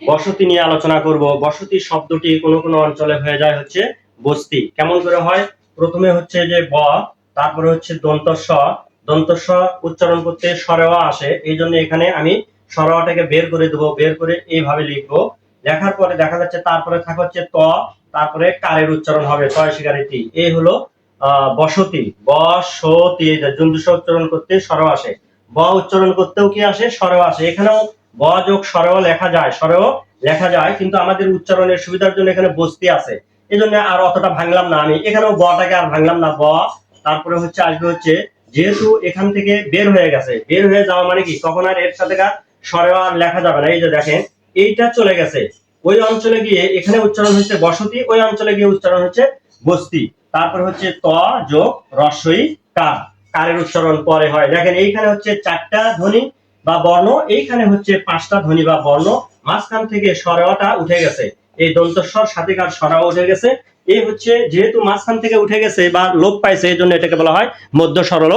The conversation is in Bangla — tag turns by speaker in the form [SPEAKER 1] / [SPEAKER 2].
[SPEAKER 1] বসতি নিয়ে আলোচনা করব। বসতি শব্দটি কোন কোন অঞ্চলে হয়ে যায় হচ্ছে বস্তি। কেমন করে হয়? প্রথমে হচ্ছে যে ব, তারপরে হচ্ছে দন্ত স। দন্ত স উচ্চারণ করতে সরেওয়া আসে, এই জন্য এখানে আমি সরেওয়াটাকে বের করে দেবো, বের করে এইভাবে লিখবো। লেখার পরে দেখা যাচ্ছে তারপরে থাকা হচ্ছে ত, তারপরে কারের উচ্চারণ হবে তয় শিকারে তি। এই হলো বসতি। বসতি, জন্তু উচ্চারণ করতে সরেও আসে, ব উচ্চারণ করতেও কি আসে? সরেও আসে। এখানেও ব যোগ সরেও লেখা যায়, সরেও লেখা যায়, কিন্তু আমাদের উচ্চারণের সুবিধার জন্য এখানে বস্তি আছে, এই জন্য আর অতটা ভাঙলাম না আমি। এখানেও বটাকে আর ভাঙলাম না, ব। তারপরে হচ্ছে আসবে হচ্ছে, যেহেতু এখান থেকে বের হয়ে গেছে, বের হয়ে যাওয়া মানে কি তখন আর এর সাথে সরেও আর লেখা যাবে না। এই যে দেখেন, এইটা চলে গেছে, ওই অঞ্চলে গিয়ে এখানে উচ্চারণ হচ্ছে বসতি, ওই অঞ্চলে গিয়ে উচ্চারণ হচ্ছে বস্তি। তারপর হচ্ছে ত যোগ রস্বই কার, কারের উচ্চারণ পরে হয়। দেখেন এইখানে হচ্ছে 4টা ধ্বনি বা বর্ণ, এইখানে হচ্ছে 5টা ধ্বনি বা বর্ণ, মাঝখান থেকে সরেওয়াটা উঠে গেছে, এই দন্তস্বর সাথে কার সরাও উঠে গেছে। এই হচ্ছে যেহেতু মাঝখান থেকে উঠে গেছে বা লোপ পাইছে, এই জন্য এটাকে বলা হয় মধ্য সরল